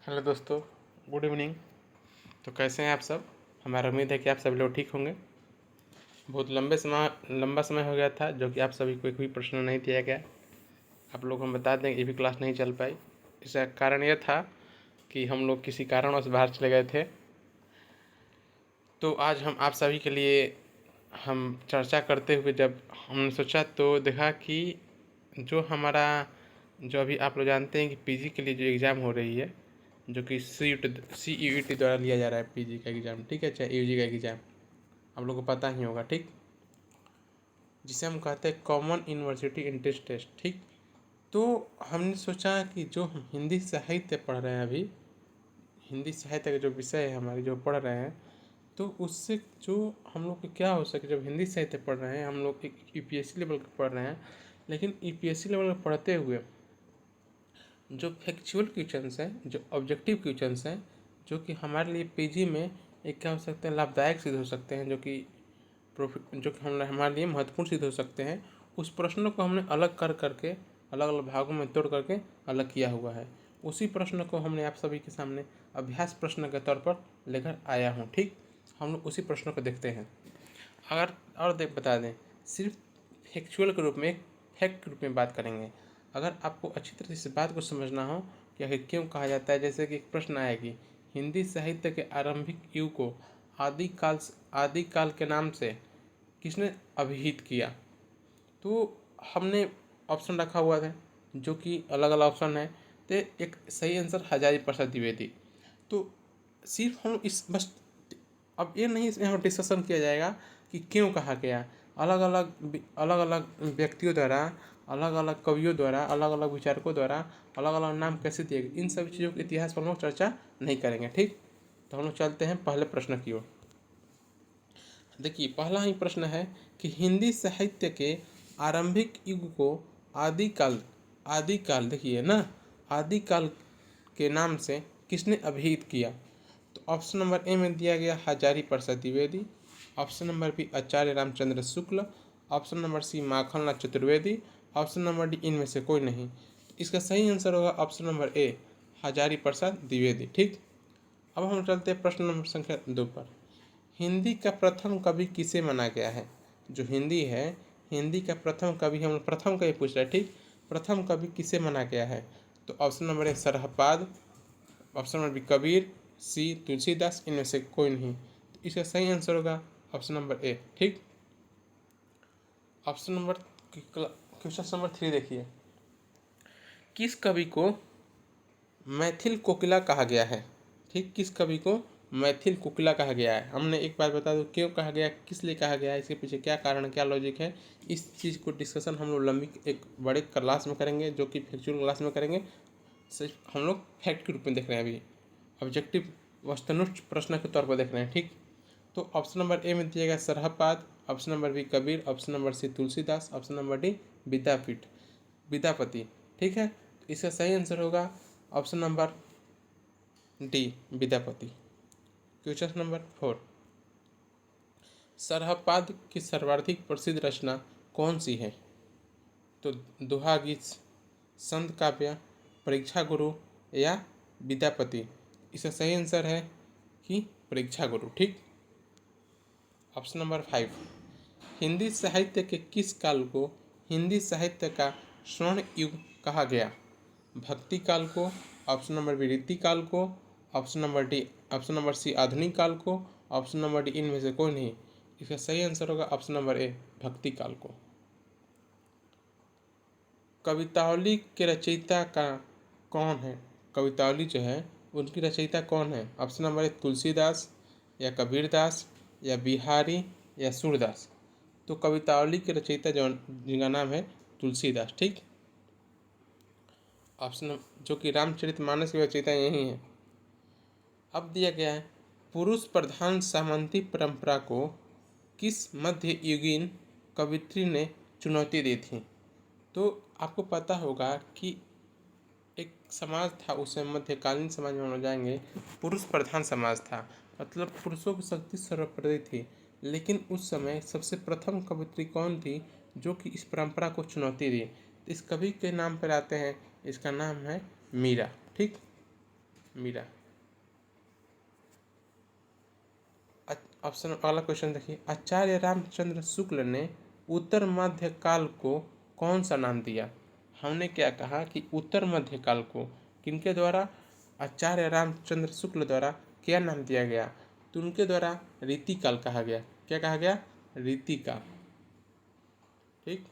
Hello दोस्तों, good evening. तो कैसे हैं आप सब? हमारा उम्मीद है कि आप सभी लोग ठीक होंगे। बहुत लंबा समय हो गया था जो कि आप सभी को एक भी प्रश्न नहीं दिया गया। आप लोग हम बता दें, ये भी क्लास नहीं चल पाई। इसका कारण यह था कि हम लोग किसी कारणवश बाहर चले गए थे। तो आज हम आप सभी के लिए हम चर्चा करते हुए जब हमने सोचा तो देखा कि जो अभी आप लोग जानते हैं कि पीजी के लिए जो एग्ज़ाम हो रही है, जो कि CUET द्वारा लिया जा रहा है पीजी का एग्ज़ाम, ठीक है, चाहे यूजी का एग्ज़ाम, आप लोगों को पता ही होगा, ठीक, जिसे हम कहते हैं कॉमन यूनिवर्सिटी एंट्रेंस टेस्ट, ठीक। तो हमने सोचा कि जो हम हिंदी साहित्य पढ़ रहे हैं अभी, हिंदी साहित्य का जो विषय है हमारी जो पढ़ रहे हैं, तो उससे जो हम लोग को क्या हो सके। जब हिंदी साहित्य पढ़ रहे हैं हम लोग एक यूपीएससी लेवल का पढ़ रहे हैं, लेकिन यूपीएससी लेवल का पढ़ते हुए जो फैक्चुअल क्वेश्चंस हैं, जो ऑब्जेक्टिव क्वेश्चंस हैं, जो कि हमारे लिए पीजी में एक क्या हो सकते हैं, लाभदायक सिद्ध हो सकते हैं, जो कि हमारे लिए महत्वपूर्ण सिद्ध हो सकते हैं, उस प्रश्नों को हमने अलग कर करके, अलग अलग भागों में तोड़ करके अलग किया हुआ है। उसी प्रश्न को हमने आप सभी के सामने अभ्यास प्रश्न के तौर पर लेकर आया हूँ, ठीक। हम लोग उसी प्रश्नों को देखते हैं। अगर और बता दें, सिर्फ फैक्चुअल के रूप में, एक फैक्ट के रूप में बात करेंगे। अगर आपको अच्छी तरह से इस बात को समझना हो कि आखिर क्यों कहा जाता है, जैसे कि एक प्रश्न आया कि हिंदी साहित्य के आरंभिक युग को आदिकाल के नाम से किसने अभिहित किया, तो हमने ऑप्शन रखा हुआ था, जो कि अलग अलग ऑप्शन है। तो एक सही आंसर हजारी प्रसाद द्विवेदी। तो सिर्फ हम इस बस, अब ये नहीं इसमें हम डिस्कशन किया जाएगा कि क्यों कहा गया। अलग अलग व्यक्तियों द्वारा, अलग अलग कवियों द्वारा, अलग अलग विचारकों द्वारा अलग अलग नाम कैसे दिए गए, इन सभी चीज़ों के इतिहास पर हम लोग चर्चा नहीं करेंगे, ठीक। तो हम लोग चलते हैं पहले प्रश्न की ओर। देखिए, पहला ही प्रश्न है कि हिंदी साहित्य के आरंभिक युग को आदिकाल आदिकाल देखिए ना, आदिकाल के नाम से किसने अभिहित किया। तो ऑप्शन नंबर ए में दिया गया Hazari Prasad Dwivedi, option number B Acharya Ramchandra Shukla, option number C Makhanlal Chaturvedi, option number D इनमें से कोई नहीं। इसका सही आंसर होगा option number A, Hazari Prasad Dwivedi, ठीक। अब हम चलते हैं प्रश्न नंबर संख्या 2 पर। हिंदी का प्रथम कवि किसे माना गया है। जो हिंदी है, हिंदी का प्रथम कवि, हम प्रथम का ही पूछ रहे हैं, ठीक। प्रथम कवि किसे माना गया है। तो option number A Sarahpad, option number B Kabir, C Tulsidas, इनमें से कोई नहीं। तो इसका सही आंसर होगा ऑप्शन नंबर ए, ठीक। ऑप्शन नंबर क्वेश्चन नंबर 3 देखिए, किस कवि को मैथिल कोकिला कहा गया है, ठीक। किस कवि को मैथिल कोकिला कहा गया है। हमने एक बार बता दो क्यों कहा गया, किस लिए कहा गया है, इसके पीछे क्या कारण, क्या लॉजिक है। इस चीज़ को डिस्कशन हम लोग लंबी एक बड़े क्लास में करेंगे, जो कि फैक्चुअल क्लास में करेंगे। सिर्फ हम लोग फैक्ट के रूप में देख रहे हैं, अभी ऑब्जेक्टिव वस्तुनिष्ठ प्रश्न के तौर पर देख रहे हैं, ठीक। तो ऑप्शन नंबर ए में दिया गया Sarahpad, option number B Kabir, option number C Tulsidas, option number D Vidyapati, ठीक है। तो इसका सही आंसर होगा option number D Vidyapati. Question number 4, Sarahpad की सर्वाधिक प्रसिद्ध रचना कौन सी है। तो दोहा गीत, संत काव्य, परीक्षा गुरु या विद्यापति। इसका सही आंसर है कि परीक्षा गुरु, ठीक। ऑप्शन नंबर 5, हिंदी साहित्य के किस काल को हिंदी साहित्य का स्वर्ण युग कहा गया। भक्ति काल को, ऑप्शन नंबर बी रीति काल को, ऑप्शन नंबर सी आधुनिक काल को, ऑप्शन नंबर डी इनमें से कोई नहीं। इसका सही आंसर होगा ऑप्शन नंबर ए, भक्ति काल को। कवितावली के रचयिता का कौन है। कवितावली जो है उनकी रचयिता कौन है। ऑप्शन नंबर ए तुलसीदास या कबीरदास या बिहारी या सूरदास। तो कवितावली के रचयिता जिनका नाम है तुलसीदास, ठीक। ऑप्शन जो कि रामचरितमानस की रचयिता यही है। अब दिया गया है, पुरुष प्रधान सामंती परंपरा को किस मध्ययुगीन कवित्री ने चुनौती दी थी। तो आपको पता होगा कि एक समाज था उस समय, मध्यकालीन समाज में हम जाएंगे, पुरुष प्रधान समाज था, मतलब पुरुषों की शक्ति सर्वोपरि थी। लेकिन उस समय सबसे प्रथम कवित्री कौन थी जो कि इस परंपरा को चुनौती दी। तो इस कवि के नाम पर आते हैं, इसका नाम है मीरा, ठीक। मीरा। ऑप्शन अगला क्वेश्चन देखिए, आचार्य रामचंद्र शुक्ल ने उत्तर मध्य काल को कौन सा नाम दिया। हमने क्या कहा कि उत्तर मध्य काल को किनके द्वारा, आचार्य रामचंद्र शुक्ल द्वारा क्या नाम दिया गया, तो उनके द्वारा रीति काल कहा गया। क्या कहा गया, रीति काल। ठीक।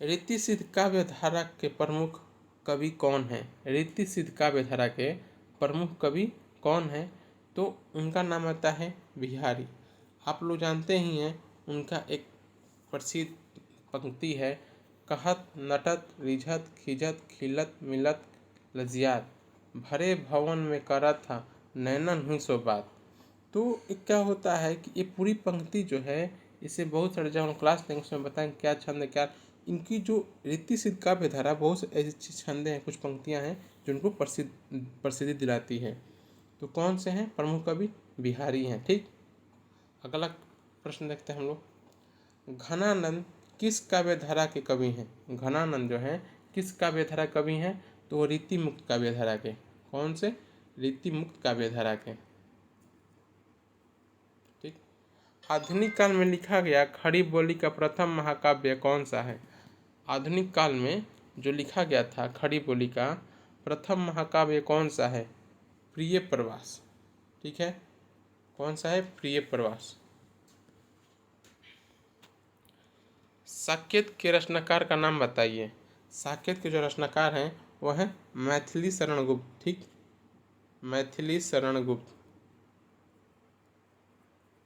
रीति सिद्ध काव्य धारा के प्रमुख कवि कौन है। रीति सिद्ध काव्य धारा के प्रमुख कवि कौन है, तो उनका नाम आता है बिहारी। आप लोग जानते ही हैं, उनका एक प्रसिद्ध पंक्ति है, कहत नटत रिझत खिजत खिलत मिलत लजियात, भरे भवन में करत था नैनन हुई सो बात। तो क्या होता है कि ये पूरी पंक्ति जो है, इसे बहुत सारे जब हम क्लास लेंगे उसमें बताएंगे क्या छंद है क्या। इनकी जो रीति सिद्ध काव्य धारा, बहुत से ऐसी छंदे हैं, कुछ पंक्तियां हैं जो उनको प्रसिद्धि दिलाती है। तो कौन से हैं प्रमुख कवि, बिहारी हैं। ठीक। अगला प्रश्न देखते हैं हम लोग, घनानंद किस काव्य धारा के कवि हैं। घनानंद जो है किस काव्य धारा कवि हैं, तो वो रीति मुक्त काव्य धारा के। कौन से, रीति मुक्त काव्य धारा के। ठीक। आधुनिक काल में लिखा गया खड़ी बोली का प्रथम महाकाव्य कौन सा है। आधुनिक काल में जो लिखा गया था खड़ी बोली का प्रथम महाकाव्य कौन सा है, प्रिय प्रवास। ठीक है, कौन सा है, प्रिय प्रवास। साकेत के रचनाकार का नाम बताइए। साकेत के जो रचनाकार हैं वो है मैथिली शरण गुप्त। ठीक, मैथिली शरण गुप्त,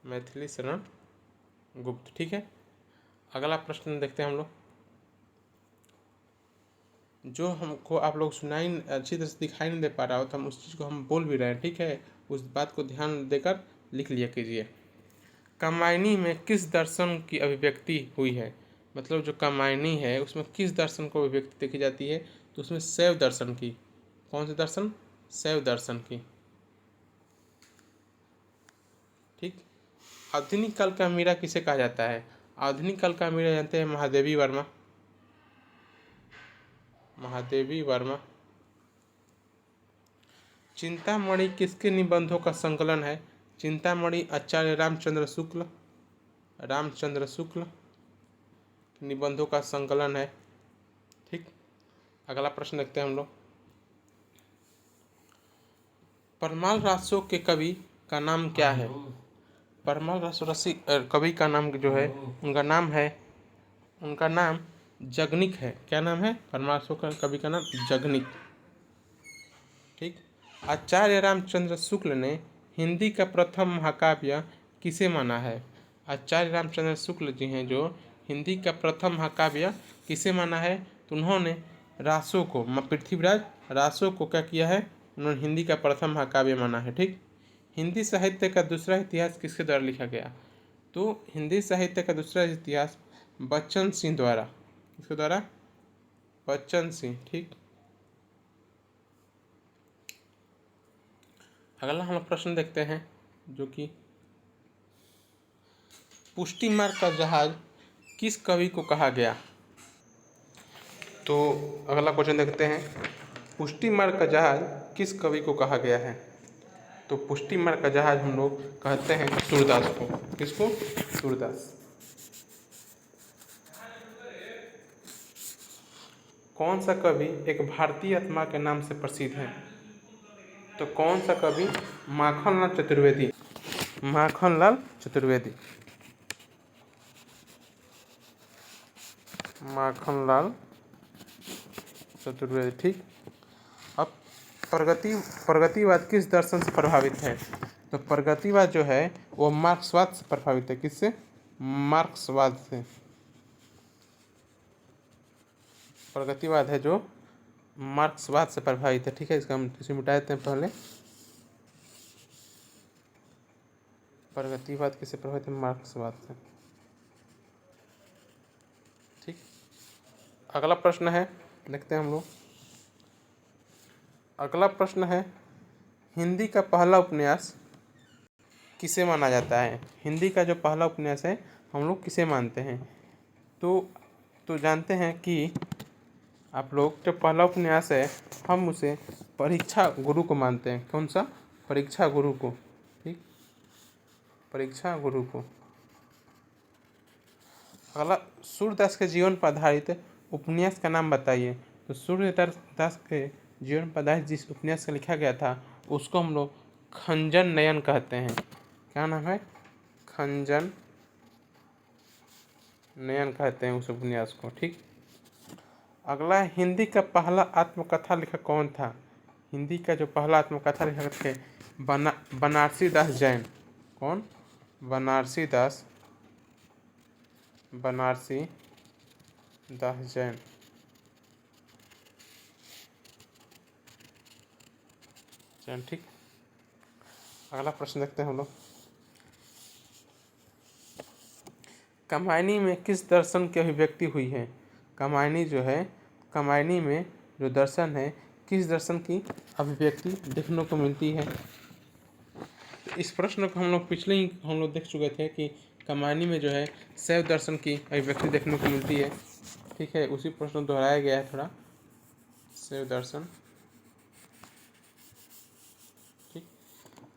मैथिली शरण गुप्त। ठीक है। अगला प्रश्न देखते हैं हम लोग, जो हमको आप लोग सुनाई अच्छी तरह से दिखाई नहीं दे पा रहा हो, तो हम उस चीज़ को हम बोल भी रहे हैं। ठीक है, उस बात को ध्यान देकर लिख लिया कीजिए। कामायनी में किस दर्शन की अभिव्यक्ति हुई है। मतलब जो कामायनी है उसमें किस दर्शन को अभिव्यक्ति देखी जाती है, तो उसमें शैव दर्शन की। कौन से दर्शन, शैव दर्शन की। ठीक। आधुनिक काल का मीरा किसे कहा जाता है। आधुनिक काल का मीरा जानते हैं महादेवी वर्मा। महादेवी वर्मा। चिंतामणि किसके निबंधों का संकलन है। चिंतामणि आचार्य रामचंद्र शुक्ल, रामचंद्र शुक्ल निबंधों का संकलन है। ठीक। अगला प्रश्न देखते हैं हम लोग, परमाल रासो के कवि का नाम क्या है। परमाल रासो रसिक कवि का नाम जो है, उनका नाम जगनिक है। क्या नाम है, परमाल रासो का कवि का नाम जगनिक। ठीक। आचार्य रामचंद्र शुक्ल ने हिंदी का प्रथम महाकाव्य किसे माना है। आचार्य रामचंद्र शुक्ल जी हैं जो हिंदी का प्रथम महाकाव्य किसे माना है, तो उन्होंने रासो को, पृथ्वीराज रासो को क्या किया है, उन्होंने हिंदी का प्रथम महाकाव्य माना है। ठीक। हिंदी साहित्य का दूसरा इतिहास किसके द्वारा लिखा गया, तो हिंदी साहित्य का दूसरा इतिहास बच्चन सिंह द्वारा। किसके द्वारा, बच्चन सिंह। ठीक। अगला हम प्रश्न देखते हैं, जो कि पुष्टि मार्ग का जहाज किस कवि को कहा गया। तो अगला क्वेश्चन देखते हैं, पुष्टि मार्ग का जहाज किस कवि को कहा गया है। तो पुष्टि मार्ग का जहाज हम लोग कहते हैं सूरदास को। किसको, सूरदास। कौन सा कवि एक भारतीय आत्मा के नाम से प्रसिद्ध है। तो कौन सा कवि, माखनलाल चतुर्वेदी। माखनलाल चतुर्वेदी, माखनलाल चतुर्वेदी। ठीक। अब प्रगतिवाद किस दर्शन से प्रभावित है। तो प्रगतिवाद जो है वो मार्क्सवाद से प्रभावित है। किससे, मार्क्सवाद से। प्रगतिवाद है जो मार्क्सवाद से प्रभावित है। ठीक है, इसका हम इसे मिटा देते हैं पहले। प्रगतिवाद किससे प्रभावित है, मार्क्सवाद से। ठीक। अगला प्रश्न है, देखते हैं हम लोग। अगला प्रश्न है, हिंदी का पहला उपन्यास किसे माना जाता है। हिंदी का जो पहला उपन्यास है हम लोग किसे मानते हैं, तो जानते हैं कि आप लोग जो पहला उपन्यास है हम उसे परीक्षा गुरु को मानते हैं। कौन सा? परीक्षा गुरु को। ठीक, परीक्षा गुरु को। अगला, सूर्यदास के जीवन पर आधारित उपन्यास का नाम बताइए। तो सूर्यदास के जीवन पर आधारित जिस उपन्यास का लिखा गया था उसको हम लोग खंजन नयन कहते हैं। क्या नाम है? खंजन नयन कहते हैं उस उपन्यास को। ठीक, अगला, हिंदी का पहला आत्मकथा लेखक कौन था? हिंदी का जो पहला आत्मकथा लेखक थे बनारसी दास जैन। कौन? बनारसी दास जैन। ठीक, अगला प्रश्न देखते हैं हम लोग। कामायनी में किस दर्शन की अभिव्यक्ति हुई है? कामायनी जो है, कामायनी में जो दर्शन है किस दर्शन की अभिव्यक्ति देखने को मिलती है? इस प्रश्न को हम लोग पिछले ही हम लोग देख चुके थे कि कामायनी में जो है शैव दर्शन की अभिव्यक्ति देखने को मिलती है। ठीक है, उसी प्रश्न को दोहराया गया है थोड़ा, शैव दर्शन। ठीक,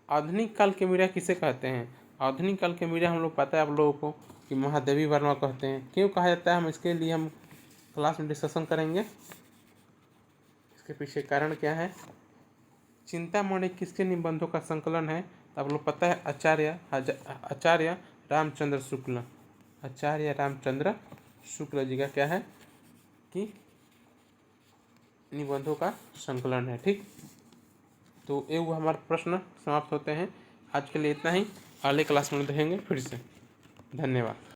आधुनिक काल के मीरा किसे कहते हैं? आधुनिक काल के मीरा हम लोग पता है आप लोगों को कि महादेवी वर्मा कहते हैं। क्यों कहा जाता है, हम इसके लिए हम क्लास में डिस्कशन करेंगे। इसके पीछे कारण क्या है? चिंतामणि किसके निबंधों का संकलन है? आप लोग पता है आचार्य रामचंद्र शुक्ल। आचार्य रामचंद्र शुक्ल जी का क्या है कि निबंधों का संकलन है। ठीक, तो ये वो हमारे प्रश्न समाप्त होते हैं। आज के लिए इतना ही, अगले क्लास में देखेंगे फिर से। धन्यवाद।